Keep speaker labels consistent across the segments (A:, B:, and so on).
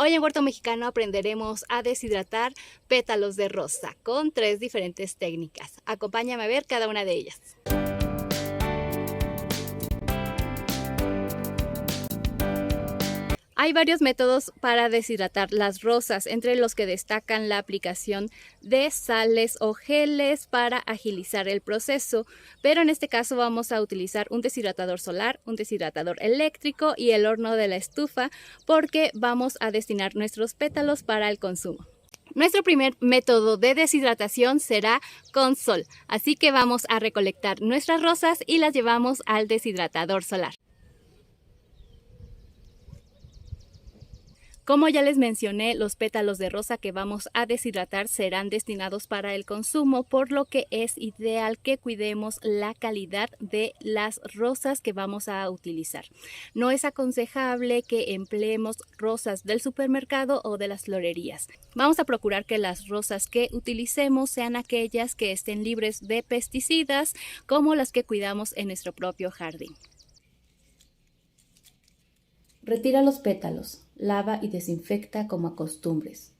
A: Hoy en Huerto Mexicano aprenderemos a deshidratar pétalos de rosa con 3 diferentes técnicas. Acompáñame a ver cada una de ellas. Hay varios métodos para deshidratar las rosas, entre los que destacan la aplicación de sales o geles para agilizar el proceso, pero en este caso vamos a utilizar un deshidratador solar, un deshidratador eléctrico y el horno de la estufa, porque vamos a destinar nuestros pétalos para el consumo. Nuestro primer método de deshidratación será con sol, así que vamos a recolectar nuestras rosas y las llevamos al deshidratador solar. Como ya les mencioné, los pétalos de rosa que vamos a deshidratar serán destinados para el consumo, por lo que es ideal que cuidemos la calidad de las rosas que vamos a utilizar. No es aconsejable que empleemos rosas del supermercado o de las florerías. Vamos a procurar que las rosas que utilicemos sean aquellas que estén libres de pesticidas, como las que cuidamos en nuestro propio jardín.
B: Retira los pétalos, lava y desinfecta como acostumbres.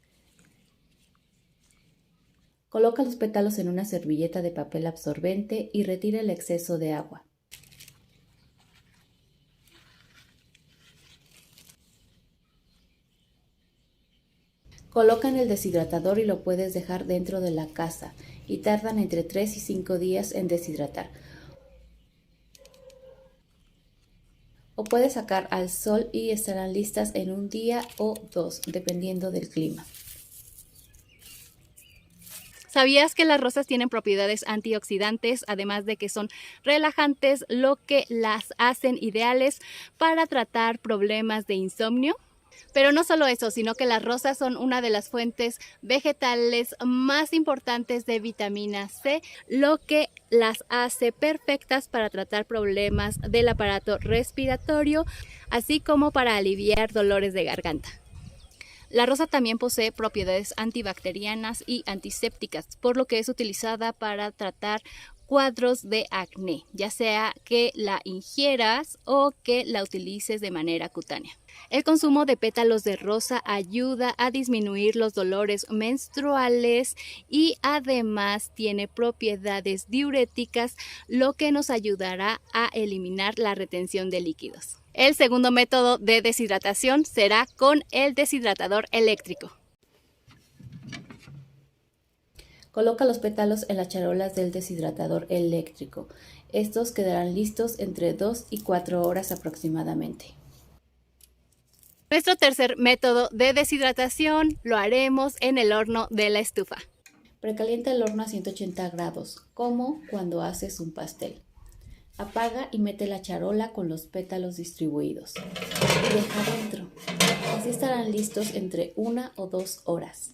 B: Coloca los pétalos en una servilleta de papel absorbente y retira el exceso de agua. Coloca en el deshidratador y lo puedes dejar dentro de la casa y tardan entre 3 y 5 días en deshidratar. O puedes sacar al sol y estarán listas en un día o 2, dependiendo del clima.
A: ¿Sabías que las rosas tienen propiedades antioxidantes, además de que son relajantes, lo que las hacen ideales para tratar problemas de insomnio? Pero no solo eso, sino que las rosas son una de las fuentes vegetales más importantes de vitamina C, lo que las hace perfectas para tratar problemas del aparato respiratorio, así como para aliviar dolores de garganta. La rosa también posee propiedades antibacterianas y antisépticas, por lo que es utilizada para tratar cuadros de acné, ya sea que la ingieras o que la utilices de manera cutánea. El consumo de pétalos de rosa ayuda a disminuir los dolores menstruales y además tiene propiedades diuréticas, lo que nos ayudará a eliminar la retención de líquidos. El segundo método de deshidratación será con el deshidratador eléctrico.
B: Coloca los pétalos en las charolas del deshidratador eléctrico. Estos quedarán listos entre 2 y 4 horas aproximadamente.
A: Nuestro tercer método de deshidratación lo haremos en el horno de la estufa.
B: Precalienta el horno a 180 grados, como cuando haces un pastel. Apaga y mete la charola con los pétalos distribuidos. Y deja dentro. Así estarán listos entre 1 o 2 horas.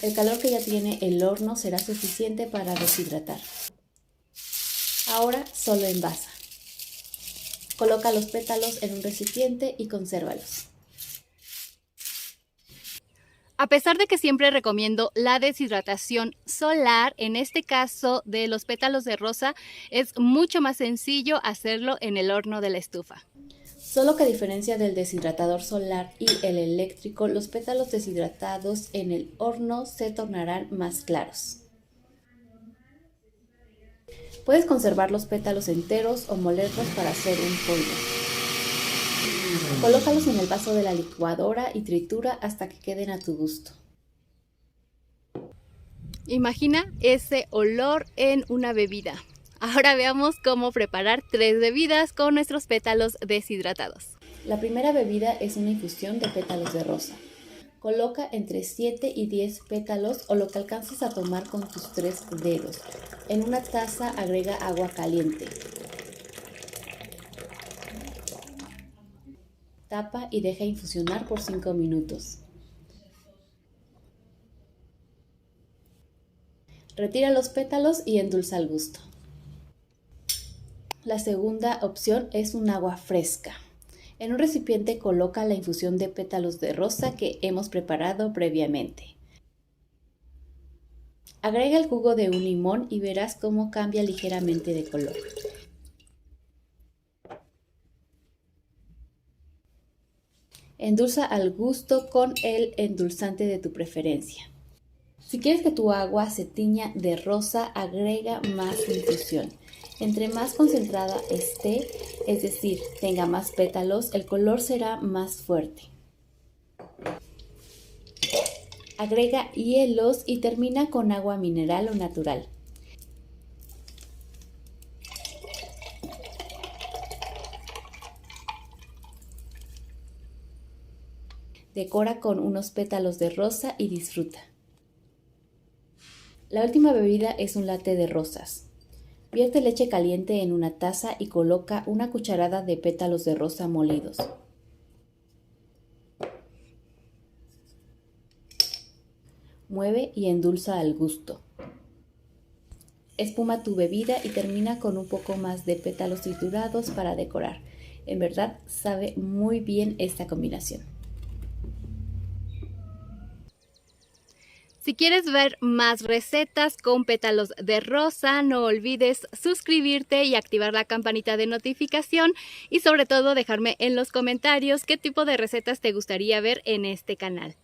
B: El calor que ya tiene el horno será suficiente para deshidratar. Ahora solo envasa. Coloca los pétalos en un recipiente y consérvalos.
A: A pesar de que siempre recomiendo la deshidratación solar, en este caso de los pétalos de rosa es mucho más sencillo hacerlo en el horno de la estufa.
B: Solo que a diferencia del deshidratador solar y el eléctrico, los pétalos deshidratados en el horno se tornarán más claros. Puedes conservar los pétalos enteros o molerlos para hacer un polvo. Colócalos en el vaso de la licuadora y tritura hasta que queden a tu gusto.
A: Imagina ese olor en una bebida. Ahora veamos cómo preparar 3 bebidas con nuestros pétalos deshidratados.
B: La primera bebida es una infusión de pétalos de rosa. Coloca entre 7 y 10 pétalos o lo que alcances a tomar con tus 3 dedos. En una taza agrega agua caliente. Tapa y deja infusionar por 5 minutos. Retira los pétalos y endulza al gusto. La segunda opción es un agua fresca. En un recipiente coloca la infusión de pétalos de rosa que hemos preparado previamente. Agrega el jugo de un limón y verás cómo cambia ligeramente de color. Endulza al gusto con el endulzante de tu preferencia. Si quieres que tu agua se tiña de rosa, agrega más infusión. Entre más concentrada esté, es decir, tenga más pétalos, el color será más fuerte. Agrega hielos y termina con agua mineral o natural. Decora con unos pétalos de rosa y disfruta. La última bebida es un latte de rosas. Vierte leche caliente en una taza y coloca una cucharada de pétalos de rosa molidos. Mueve y endulza al gusto. Espuma tu bebida y termina con un poco más de pétalos triturados para decorar. En verdad sabe muy bien esta combinación.
A: Si quieres ver más recetas con pétalos de rosa, no olvides suscribirte y activar la campanita de notificación y sobre todo dejarme en los comentarios qué tipo de recetas te gustaría ver en este canal.